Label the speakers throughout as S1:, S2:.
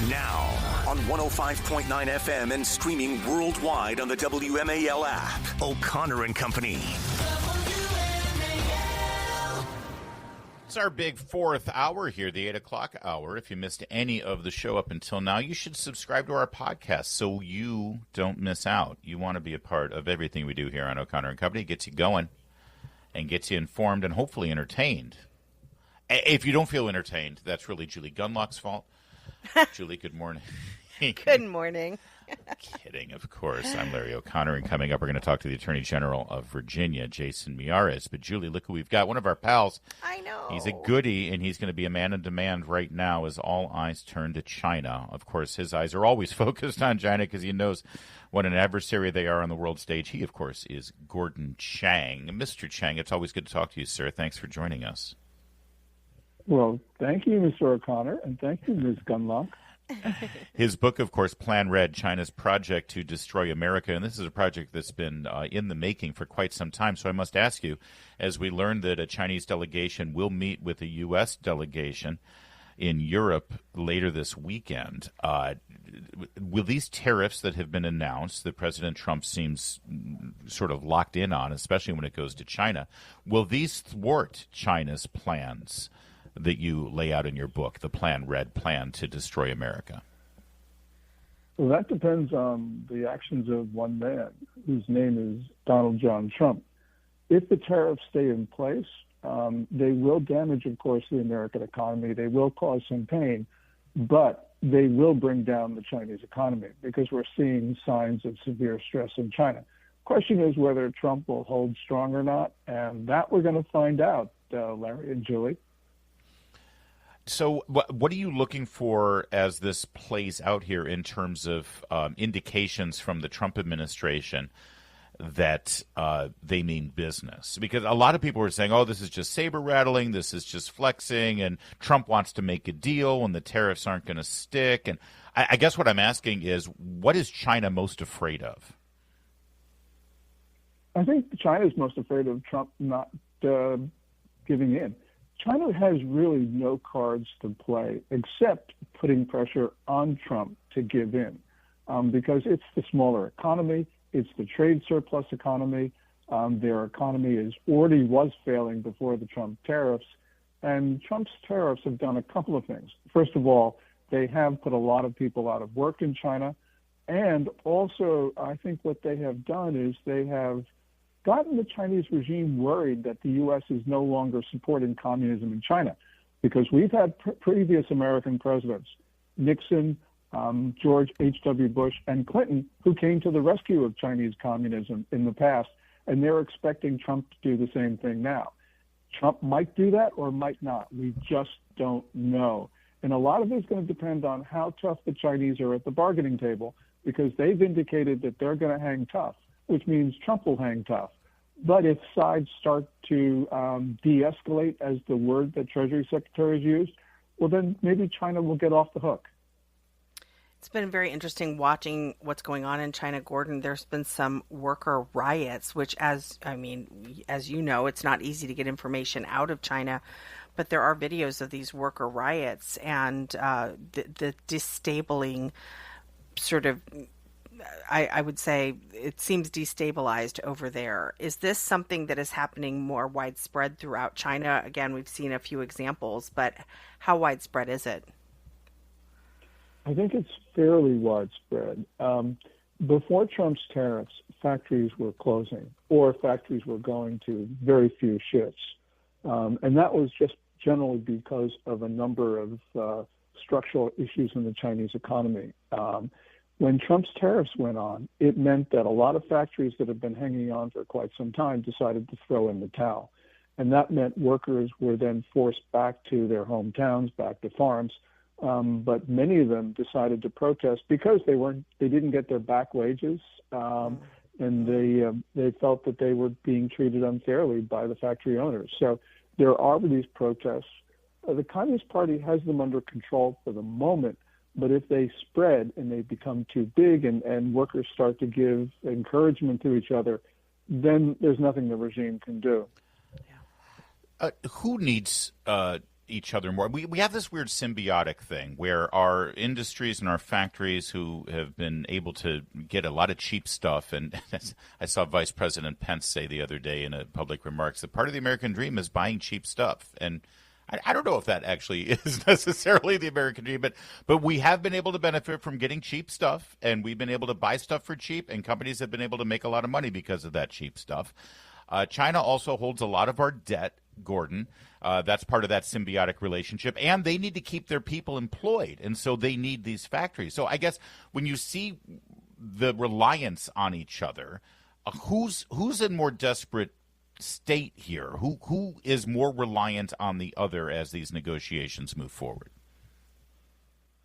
S1: Now, on 105.9 FM and streaming worldwide on the WMAL app. O'Connor and Company.
S2: It's our big fourth hour here, the 8 o'clock hour. If you missed any of the show up until now, you should subscribe to our podcast so you don't miss out. You want to be a part of everything we do here on O'Connor and Company. It gets you going and gets you informed and hopefully entertained. If you don't feel entertained, that's really Julie Gunlock's fault. Julie, good morning.
S3: Good morning.
S2: Kidding, of course. I'm Larry O'Connor, and coming up, we're going to talk to the Attorney General of Virginia, Jason Miyares. But, Julie, look who we've got. One of our pals.
S3: I know.
S2: He's a goodie, and he's going to be a man in demand right now as all eyes turn to China. Of course, his eyes are always focused on China because he knows what an adversary they are on the world stage. He, of course, is Gordon Chang. Mr. Chang, it's always good to talk to you, sir. Thanks for joining us.
S4: Well, thank you, Mr. O'Connor, and thank you, Ms. Gunlock.
S2: His book, of course, Plan Red, China's Project to Destroy America, and this is a project that's been in the making for quite some time. So I must ask you, as we learned that a Chinese delegation will meet with a U.S. delegation in Europe later this weekend, will these tariffs that have been announced that President Trump seems sort of locked in on, especially when it goes to China, will these thwart China's plans that you lay out in your book, the Plan Red, Plan to Destroy America?
S4: Well, that depends on the actions of one man, whose name is Donald John Trump. If the tariffs stay in place, they will damage, of course, the American economy. They will cause some pain, but they will bring down the Chinese economy because we're seeing signs of severe stress in China. Question is whether Trump will hold strong or not, and that we're going to find out, Larry and Julie.
S2: So what are you looking for as this plays out here in terms of indications from the Trump administration that they mean business? Because a lot of people are saying, oh, this is just saber rattling, this is just flexing, and Trump wants to make a deal and the tariffs aren't going to stick. And I guess what I'm asking is, what is China most afraid of?
S4: I think China is most afraid of Trump not giving in. China has really no cards to play except putting pressure on Trump to give in because it's the smaller economy, it's the trade surplus economy. Their economy already was failing before the Trump tariffs, and Trump's tariffs have done a couple of things. First of all, they have put a lot of people out of work in China, and also I think what they have done is they have gotten the Chinese regime worried that the U.S. is no longer supporting communism in China, because we've had previous American presidents, Nixon, George H.W. Bush, and Clinton, who came to the rescue of Chinese communism in the past, and they're expecting Trump to do the same thing now. Trump might do that or might not. We just don't know. And a lot of it is going to depend on how tough the Chinese are at the bargaining table, because they've indicated that they're going to hang tough, which means Trump will hang tough. But if sides start to de-escalate, as the word that Treasury Secretary has used, well, then maybe China will get off the hook.
S3: It's been very interesting watching what's going on in China, Gordon. There's been some worker riots, which, as you know, it's not easy to get information out of China, but there are videos of these worker riots and the disabling sort of, I would say it seems destabilized over there. Is this something that is happening more widespread throughout China? Again, we've seen a few examples, but how widespread is it?
S4: I think it's fairly widespread. Before Trump's tariffs, factories were closing or factories were going to very few shifts. And that was just generally because of a number of structural issues in the Chinese economy. When Trump's tariffs went on, it meant that a lot of factories that had been hanging on for quite some time decided to throw in the towel. And that meant workers were then forced back to their hometowns, back to farms. But many of them decided to protest because they didn't get their back wages, and they felt that they were being treated unfairly by the factory owners. So there are these protests. The Communist Party has them under control for the moment, but if they spread and they become too big and workers start to give encouragement to each other, then there's nothing the regime can do.
S2: Who needs each other more. We have this weird symbiotic thing where our industries and our factories who have been able to get a lot of cheap stuff, and I saw Vice President Pence say the other day in a public remarks that part of the American dream is buying cheap stuff. And I don't know if that actually is necessarily the American dream, but we have been able to benefit from getting cheap stuff, and we've been able to buy stuff for cheap, and companies have been able to make a lot of money because of that cheap stuff. China also holds a lot of our debt, Gordon. That's part of that symbiotic relationship, and they need to keep their people employed, and so they need these factories. So I guess when you see the reliance on each other, who's in more desperate state here? Who is more reliant on the other as these negotiations move forward?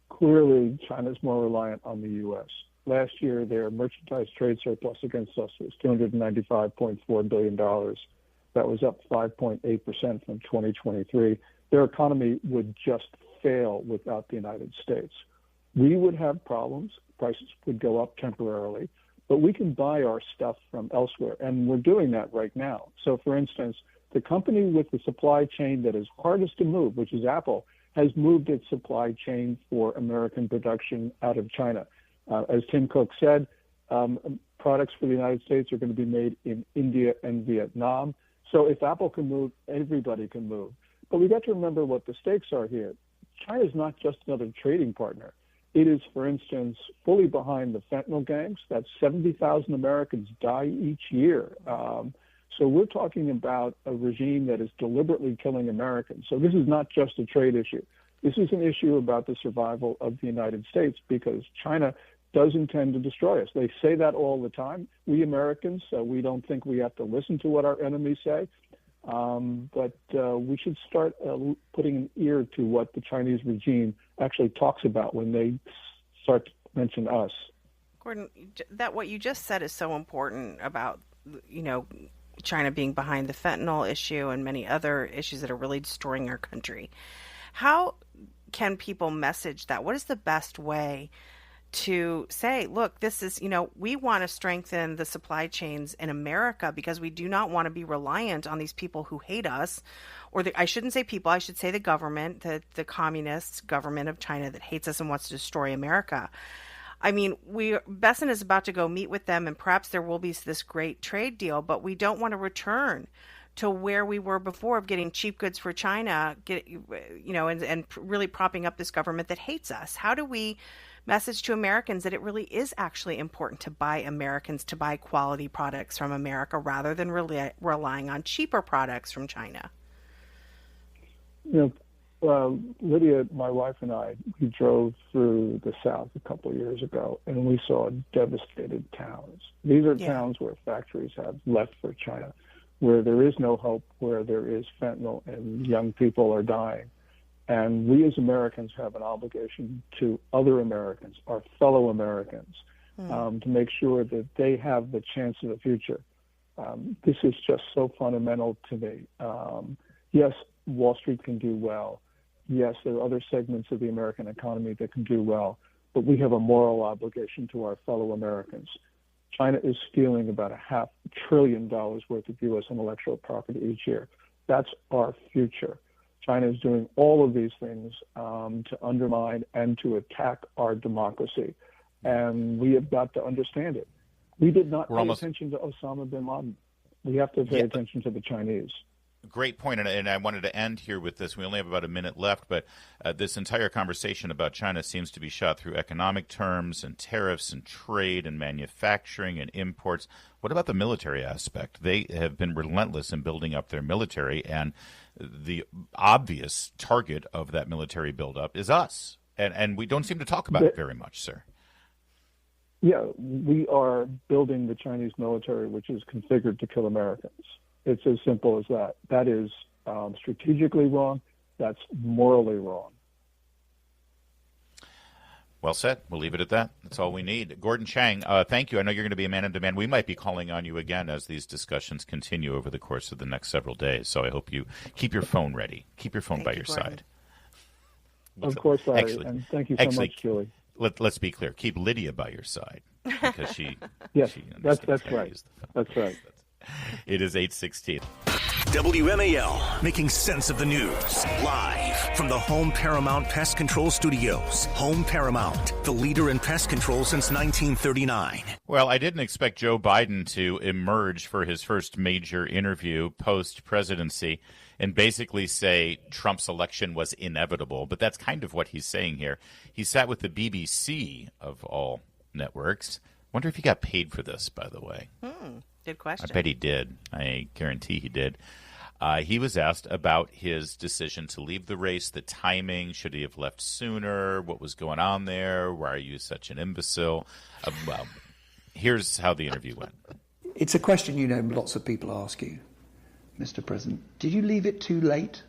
S4: Clearly, China's more reliant on the U.S. Last year, their merchandise trade surplus against us was $295.4 billion. That was up 5.8% from 2023. Their economy would just fail without the United States. We would have problems. Prices would go up temporarily. But we can buy our stuff from elsewhere, and we're doing that right now. So, for instance, the company with the supply chain that is hardest to move, which is Apple, has moved its supply chain for American production out of China. As Tim Cook said, products for the United States are going to be made in India and Vietnam. So if Apple can move, everybody can move. But we got to remember what the stakes are here. China is not just another trading partner. It is, for instance, fully behind the fentanyl gangs. That's 70,000 Americans die each year. So we're talking about a regime that is deliberately killing Americans. So this is not just a trade issue. This is an issue about the survival of the United States because China does intend to destroy us. They say that all the time. We Americans, we don't think we have to listen to what our enemies say. But we should start putting an ear to what the Chinese regime actually talks about when they start to mention us.
S3: Gordon, that what you just said is so important about, China being behind the fentanyl issue and many other issues that are really destroying our country. How can people message that? What is the best way to say, look, this is, we want to strengthen the supply chains in America because we do not want to be reliant on these people who hate us, or I shouldn't say people, I should say the government, the communist government of China that hates us and wants to destroy America. I mean, Besson is about to go meet with them, and perhaps there will be this great trade deal, but we don't want to return to where we were before of getting cheap goods for China, and really propping up this government that hates us. How do we message to Americans that it really is actually important to buy Americans, to buy quality products from America rather than relying on cheaper products from China?
S4: Lydia, my wife and I, we drove through the South a couple of years ago, and we saw devastated towns. These are towns where factories have left for China, where there is no hope, where there is fentanyl and young people are dying. And we as Americans have an obligation to other Americans, our fellow Americans, to make sure that they have the chance of the future. This is just so fundamental to me. Yes, Wall Street can do well. Yes, there are other segments of the American economy that can do well, but we have a moral obligation to our fellow Americans. China is stealing about $500 billion worth of U.S. intellectual property each year. That's our future. China is doing all of these things to undermine and to attack our democracy, and we have got to understand it. We did not pay attention to Osama bin Laden. We have to pay attention to the Chinese.
S2: Great point, and I wanted to end here with this. We only have about a minute left, but this entire conversation about China seems to be shot through economic terms and tariffs and trade and manufacturing and imports. What about the military aspect? They have been relentless in building up their military, and the obvious target of that military buildup is us, and we don't seem to talk about it very much, sir.
S4: Yeah, we are building the Chinese military, which is configured to kill Americans. It's as simple as that. That is strategically wrong. That's morally wrong.
S2: Well said. We'll leave it at that. That's all we need. Gordon Chang, thank you. I know you're going to be a man in demand. We might be calling on you again as these discussions continue over the course of the next several days. So I hope you keep your phone ready. Keep your phone by your side.
S4: Of course, Larry. And thank you so much, Julie.
S2: Let's be clear. Keep Lydia by your side because she.
S4: Yes,
S2: she
S4: that's right. That's right.
S2: It is 8:16.
S1: WMAL, making sense of the news. Live from the Home Paramount Pest Control Studios. Home Paramount, the leader in pest control since 1939.
S2: Well, I didn't expect Joe Biden to emerge for his first major interview post-presidency and basically say Trump's election was inevitable. But that's kind of what he's saying here. He sat with the BBC, of all networks. Wonder if he got paid for this, by the way.
S3: Good question.
S2: I bet he did. I guarantee he did. He was asked about his decision to leave the race, the timing. Should he have left sooner? What was going on there? Why are you such an imbecile? Well, here's how the interview went.
S5: It's a question lots of people ask you, Mr. President. Did you leave it too late?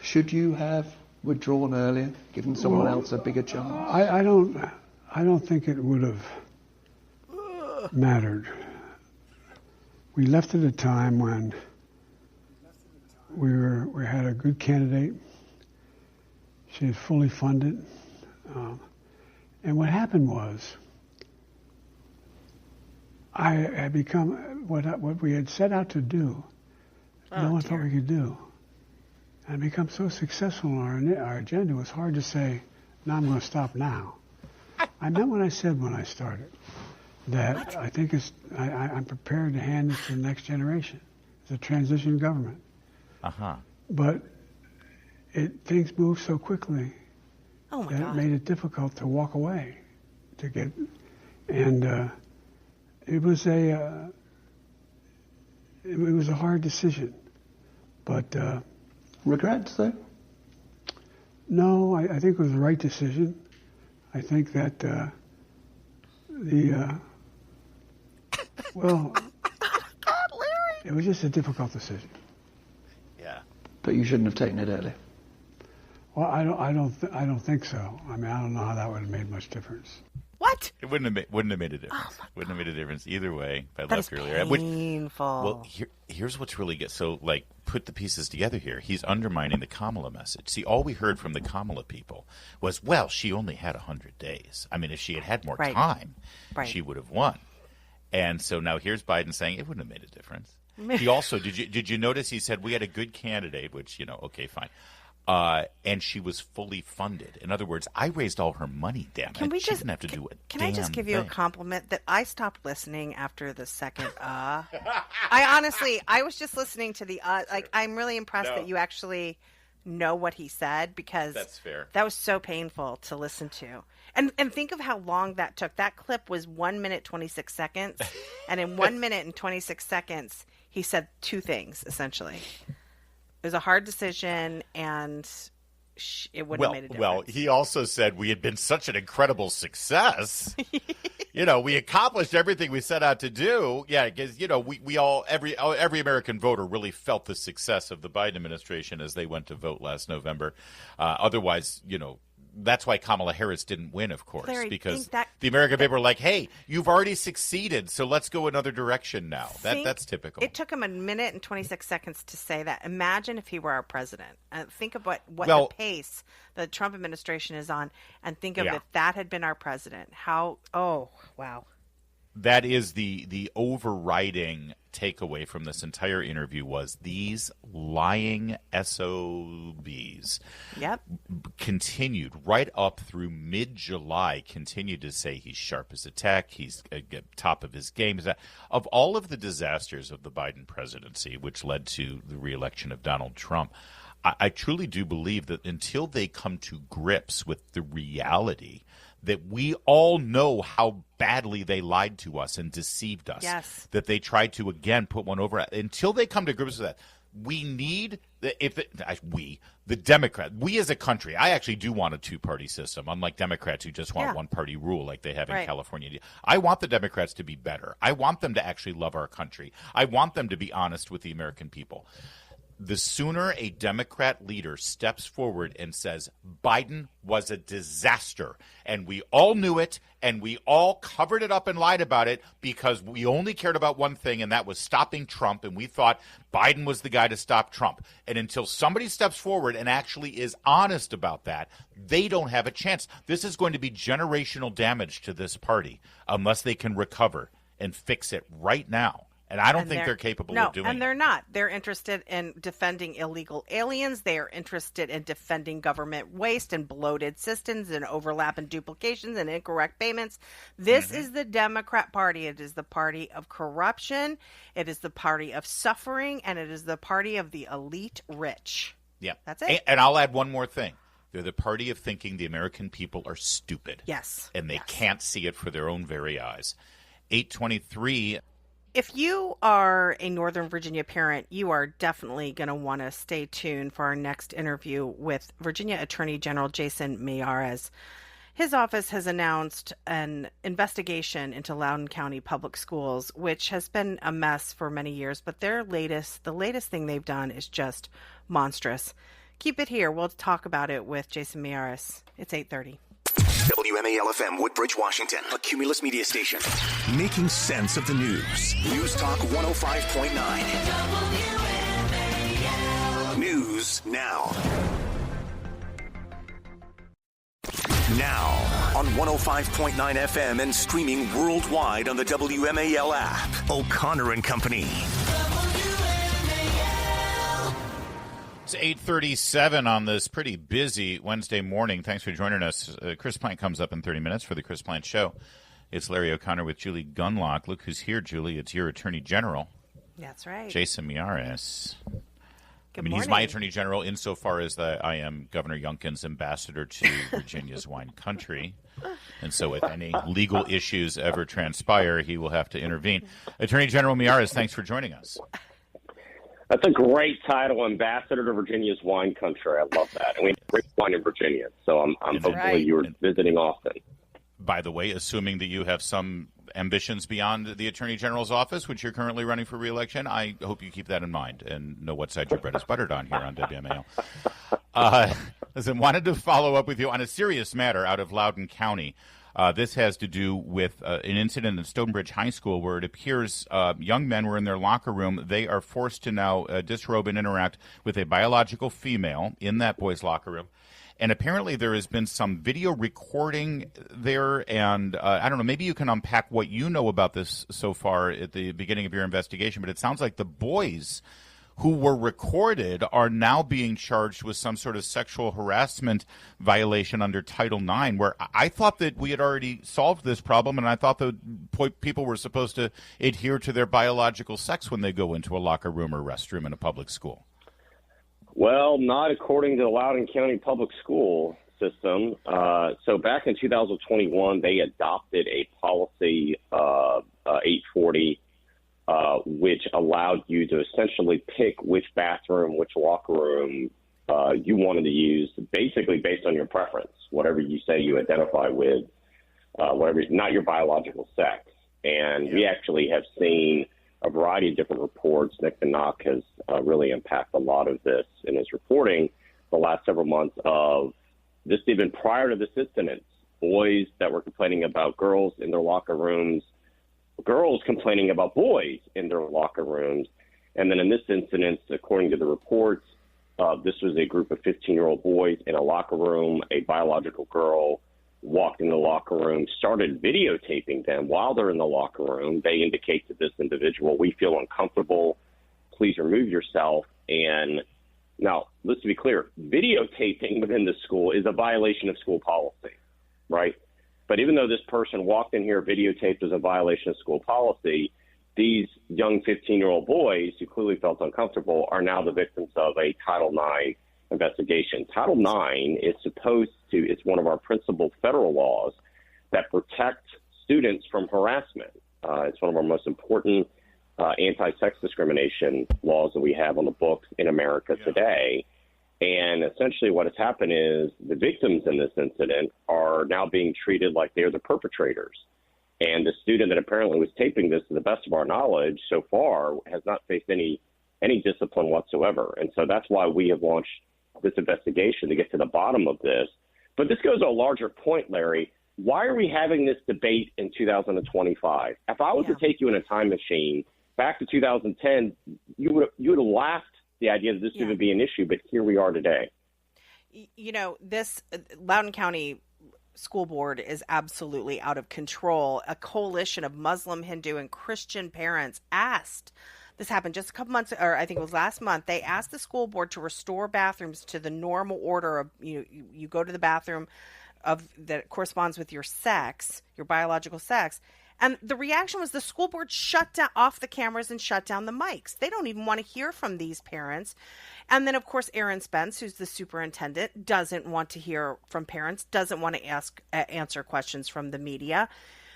S5: Should you have withdrawn earlier, given someone else a bigger chance?
S6: I don't think it would have mattered. We left at a time when we had a good candidate. She was fully funded, and what happened was I had become what we had set out to do. No one thought we could do. And I become so successful in our agenda. It was hard to say, "No, I'm going to stop now." I meant what I said when I started. That I think I'm prepared to hand this to the next generation. It's a transition government. But things moved so quickly that it made it difficult to walk away. It was a hard decision. But
S5: regrets, though?
S6: No, I think it was the right decision. I think that it was just a difficult decision.
S2: Yeah.
S5: But you shouldn't have taken it earlier.
S6: Well, I don't think so. I mean, I don't know how that would have made much difference.
S3: What?
S2: It wouldn't have made a difference. Wouldn't have made a difference either way if I
S3: That
S2: left
S3: is
S2: earlier.
S3: painful.
S2: Well, here's what's really good. So, put the pieces together here. He's undermining the Kamala message. See, all we heard from the Kamala people was, well, she only had 100 days. I mean, if she had had more time, she would have won. And so now here's Biden saying it wouldn't have made a difference. He also did you notice he said we had a good candidate, which okay, fine. And she was fully funded. In other words, I raised all her money, damn it. She didn't have to do it.
S3: Can I just give you a compliment that I stopped listening after the second I was just listening to the I'm really impressed that you actually know what he said, because
S2: that's fair.
S3: That was so painful to listen to. And think of how long that took. That clip was 1 minute 26 seconds, and in 1 minute and 26 seconds he said two things essentially. It was a hard decision, and it wouldn't have made a difference. Well,
S2: he also said we had been such an incredible success. We accomplished everything we set out to do. Yeah, because we all every American voter really felt the success of the Biden administration as they went to vote last November. Otherwise, that's why Kamala Harris didn't win, of course,
S3: Larry,
S2: because the American people were like, hey, you've already succeeded, so let's go another direction now. That's typical.
S3: It took him 1 minute and 26 seconds to say that. Imagine if he were our president. Think of what the pace the Trump administration is on, and think of if that had been our president. Wow.
S2: That is the overriding takeaway from this entire interview was these lying SOBs continued right up through mid-July, continued to say he's sharp as a tack, he's top of his game. Of all of the disasters of the Biden presidency, which led to the re-election of Donald Trump, I truly do believe that until they come to grips with the reality that we all know how badly they lied to us and deceived us, that they tried to, again, put one over. Until they come to grips with that, we need, the Democrat, we as a country, I actually do want a two-party system, unlike Democrats who just want one-party rule like they have in California. I want the Democrats to be better. I want them to actually love our country. I want them to be honest with the American people. The sooner a Democrat leader steps forward and says, Biden was a disaster, and we all knew it, and we all covered it up and lied about it because we only cared about one thing, and that was stopping Trump, and we thought Biden was the guy to stop Trump. And until somebody steps forward and actually is honest about that, they don't have a chance. This is going to be generational damage to this party unless they can recover and fix it right now. And I don't think they're capable of doing it.
S3: No, and they're not. They're interested in defending illegal aliens. They are interested in defending government waste and bloated systems and overlap and duplications and incorrect payments. This is the Democrat Party. It is the party of corruption. It is the party of suffering. And it is the party of the elite rich.
S2: Yeah.
S3: That's it.
S2: And I'll add one more thing. They're the party of thinking the American people are stupid.
S3: Yes.
S2: And they can't see it for their own very eyes. 823.
S3: If you are a Northern Virginia parent, you are definitely going to want to stay tuned for our next interview with Virginia Attorney General Jason Miyares. His office has announced an investigation into Loudoun County Public Schools, which has been a mess for many years, but the latest thing they've done is just monstrous. Keep it here. We'll talk about it with Jason Miyares. It's 8:30.
S1: WMAL-FM Woodbridge, Washington, a Cumulus media station. Making sense of the news. News Talk 105.9. News now. Now on 105.9 FM and streaming worldwide on the WMAL app. O'Connor and Company.
S2: It's 8:37 on this pretty busy Wednesday morning. Thanks for joining us. Chris Plant comes up in 30 minutes for the Chris Plant Show. It's Larry O'Connor with Julie Gunlock. Look who's here, Julie. It's your Attorney General.
S3: That's right.
S2: Jason Miyares.
S3: Good morning.
S2: He's my Attorney General insofar as I am Governor Youngkin's ambassador to Virginia's wine country. And so if any legal issues ever transpire, he will have to intervene. Attorney General Miyares, thanks for joining us.
S7: That's a great title, Ambassador to Virginia's wine country. I love that. And we have great wine in Virginia, so I'm hopefully you're visiting often.
S2: By the way, assuming that you have some ambitions beyond the Attorney General's office, which you're currently running for re-election, I hope you keep that in mind and know what side your bread is buttered on here on WMAL. Listen, wanted to follow up with you on a serious matter out of Loudoun County. This has to do with an incident in Stonebridge High School where it appears young men were in their locker room. They are forced to now disrobe and interact with a biological female in that boy's locker room. And apparently there has been some video recording there. And I don't know, maybe you can unpack what you know about this so far at the beginning of your investigation. But it sounds like the boys who were recorded are now being charged with some sort of sexual harassment violation under Title IX, where I thought that we had already solved this problem, and I thought that people were supposed to adhere to their biological sex when they go into a locker room or restroom in a public school.
S7: Well, not according to the Loudoun County Public School system. So back in 2021, they adopted a policy, 840, which allowed you to essentially pick which bathroom, which locker room you wanted to use, basically based on your preference, whatever you say you identify with, whatever, not your biological sex. And we actually have seen a variety of different reports. Nick Knock has really impacted a lot of this in his reporting the last several months of this, even prior to this incident, boys that were complaining about girls in their locker rooms, girls complaining about boys in their locker rooms. And then in this incident, according to the reports, this was a group of 15-year-old boys in a locker room. A biological girl walked in the locker room, started videotaping them while they're in the locker room. They indicate to this individual, "We feel uncomfortable. Please remove yourself." And now, let's be clear, videotaping within the school is a violation of school policy, right? But even though this person walked in here, videotaped as a violation of school policy, these young 15-year-old boys who clearly felt uncomfortable are now the victims of a Title IX investigation. Title IX is supposed to, it's one of our principal federal laws that protect students from harassment. It's one of our most important anti-sex discrimination laws that we have on the books in America today. And essentially what has happened is the victims in this incident are now being treated like they're the perpetrators. And the student that apparently was taping this, to the best of our knowledge so far, has not faced any discipline whatsoever. And so that's why we have launched this investigation to get to the bottom of this. But this goes to a larger point, Larry. Why are we having this debate in 2025? If I was to take you in a time machine back to 2010, you would have laughed the idea that this would even be an issue, but here we are today.
S3: You know, this Loudoun County school board is absolutely out of control. A coalition of Muslim, Hindu, and Christian parents asked, this happened just a couple months, or I think it was last month, they asked the school board to restore bathrooms to the normal order of, you go to the bathroom that corresponds with your sex, your biological sex. And the reaction was the school board shut down off the cameras and shut down the mics. They don't even want to hear from these parents. And then, of course, Aaron Spence, who's the superintendent, doesn't want to hear from parents, doesn't want to answer questions from the media.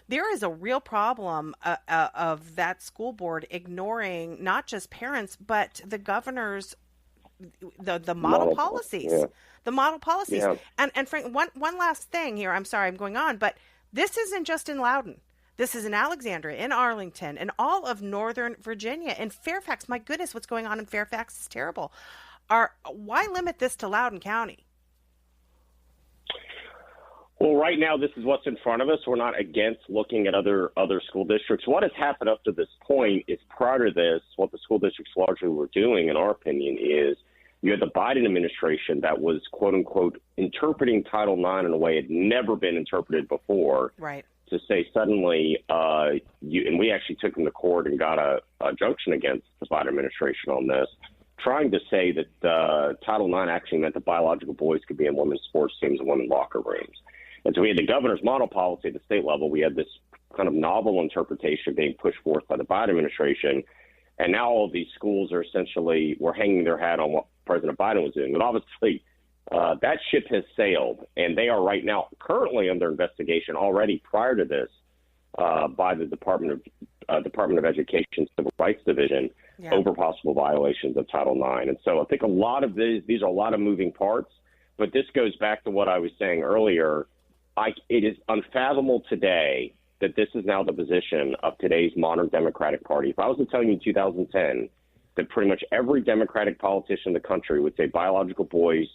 S3: There is a real problem of that school board ignoring not just parents, but the governor's the model policies. Yeah. The model policies. Yeah. And Frank, one last thing here. I'm sorry I'm going on, but this isn't just in Loudoun. This is in Alexandria, in Arlington, and all of Northern Virginia. In Fairfax, my goodness, what's going on in Fairfax is terrible. Why limit this to Loudoun County?
S7: Well, right now, this is what's in front of us. We're not against looking at other school districts. What has happened up to this point is prior to this, what the school districts largely were doing, in our opinion, is you had the Biden administration that was, quote unquote, interpreting Title IX in a way it had never been interpreted before. Right. To say suddenly, and we actually took them to court and got a injunction against the Biden administration on this, trying to say that Title IX actually meant that biological boys could be in women's sports teams and women's locker rooms. And so we had the governor's model policy at the state level. We had this kind of novel interpretation being pushed forth by the Biden administration. And now all of these schools are essentially, we're hanging their hat on what President Biden was doing. But obviously, that ship has sailed, and they are right now currently under investigation already prior to this by the Department of Education Civil Rights Division over possible violations of Title IX. And so I think a lot of these are a lot of moving parts, but this goes back to what I was saying earlier. It is unfathomable today that this is now the position of today's modern Democratic Party. If I was to tell you in 2010 that pretty much every Democratic politician in the country would say biological boys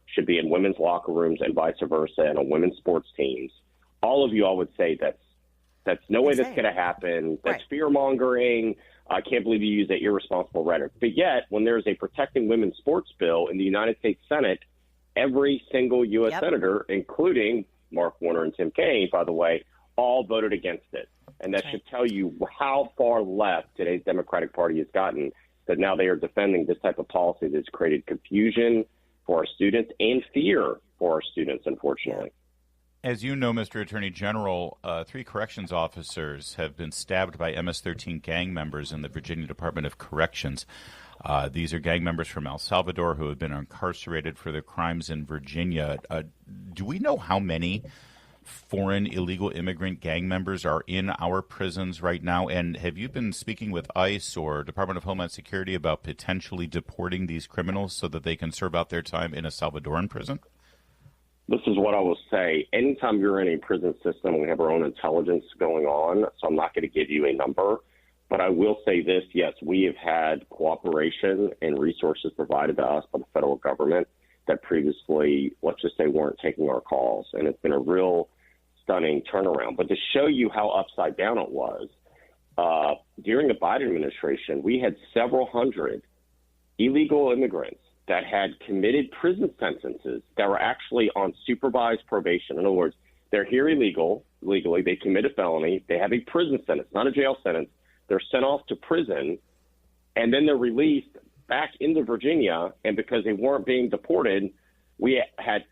S7: should be in women's locker rooms and vice versa and on women's sports teams, all of you all would say that's no way that's going to happen. That's fear-mongering. I can't believe you use that irresponsible rhetoric. But yet, when there's a protecting women's sports bill in the United States Senate, every single U.S. senator, including Mark Warner and Tim Kaine, by the way, all voted against it. And that should tell you how far left today's Democratic Party has gotten, that now they are defending this type of policy that's created confusion for our students and fear for our students, unfortunately.
S2: As you know, Mr. Attorney General, 3 corrections officers have been stabbed by MS-13 gang members in the Virginia Department of Corrections. These are gang members from El Salvador who have been incarcerated for their crimes in Virginia. Do we know how many foreign illegal immigrant gang members are in our prisons right now? And have you been speaking with ICE or Department of Homeland Security about potentially deporting these criminals so that they can serve out their time in a Salvadoran prison?
S7: This is what I will say. Anytime you're in a prison system, we have our own intelligence going on, so I'm not going to give you a number. But I will say this, yes, we have had cooperation and resources provided to us by the federal government that previously, let's just say, weren't taking our calls. And it's been a real stunning turnaround. But to show you how upside down it was, during the Biden administration, we had several hundred illegal immigrants that had committed prison sentences that were actually on supervised probation. In other words, they're here legally, they commit a felony, they have a prison sentence, not a jail sentence. They're sent off to prison, and then they're released back into Virginia. And because they weren't being deported, we had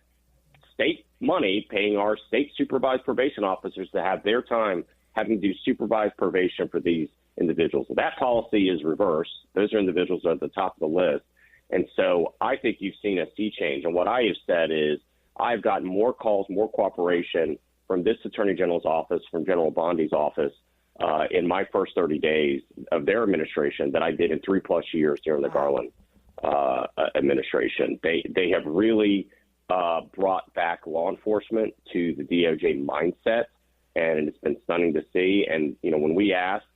S7: state money paying our state supervised probation officers to have their time having to do supervised probation for these individuals. So that policy is reversed. Those are individuals at the top of the list. And so I think you've seen a sea change. And what I have said is I've gotten more calls, more cooperation from this Attorney General's office, from General Bondi's office, in my first 30 days of their administration than I did in 3+ years during the Garland administration. They have really brought back law enforcement to the DOJ mindset, and it's been stunning to see. And, you know, when we asked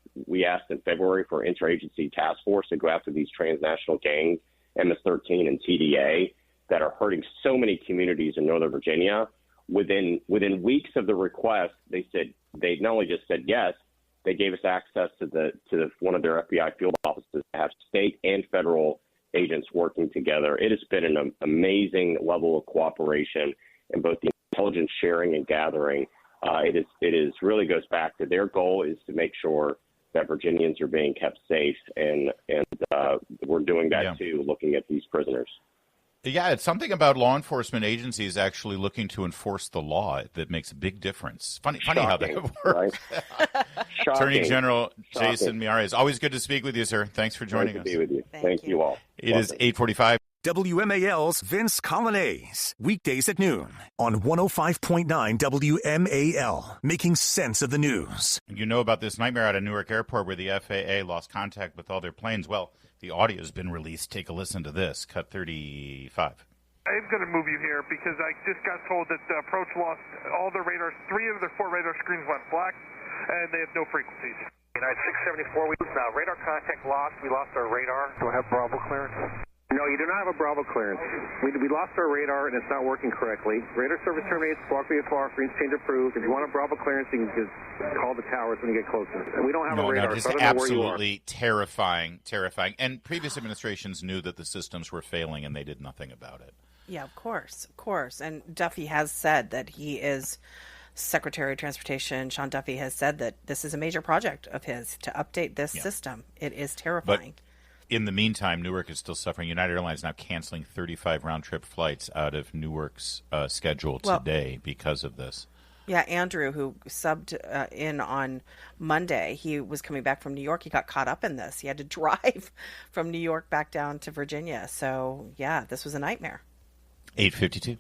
S7: in February for an interagency task force to go after these transnational gangs, MS-13 and TDA, that are hurting so many communities in Northern Virginia, within weeks of the request, they not only just said yes, they gave us access to one of their FBI field offices to have state and federal agents working together. It has been an amazing level of cooperation in both the intelligence sharing and gathering. It really goes back to their goal is to make sure that Virginians are being kept safe, and we're doing that too, looking at these prisoners.
S2: Yeah, it's something about law enforcement agencies actually looking to enforce the law that makes a big difference. Funny how that works.
S7: Right?
S2: Attorney General Jason Miyares, always good to speak with you, sir. Thanks for joining us.
S7: Good to be with you. Thank you all.
S2: It is 8:45.
S1: WMAL's Vince Colonnese, weekdays at noon on 105.9 WMAL, making sense of the news.
S2: You know about this nightmare out of Newark Airport where the FAA lost contact with all their planes. Well, the audio has been released. Take a listen to this. Cut 35.
S8: I'm going to move you here because I just got told that the approach lost all their radars. 3 of their 4 radar screens went black, and they have no frequencies.
S9: United 674, we now radar contact lost. We lost our radar. Do I have Bravo clearance? No, you do not have a Bravo clearance. We lost our radar, and it's not working correctly. Radar service terminates, squawk VFR, frequency change approved. If you want a Bravo clearance, you can just call the towers when you get closer. And we don't have a radar,
S2: so I don't know where you are. Absolutely terrifying. And previous administrations knew that the systems were failing, and they did nothing about it.
S3: Yeah, of course. And Duffy has said that he is Secretary of Transportation. Sean Duffy has said that this is a major project of his to update this system. It is terrifying.
S2: But in the meantime, Newark is still suffering. United Airlines now canceling 35 round-trip flights out of Newark's schedule today because of this.
S3: Yeah, Andrew, who subbed in on Monday, he was coming back from New York. He got caught up in this. He had to drive from New York back down to Virginia. So, yeah, this was a nightmare.
S2: 8:52.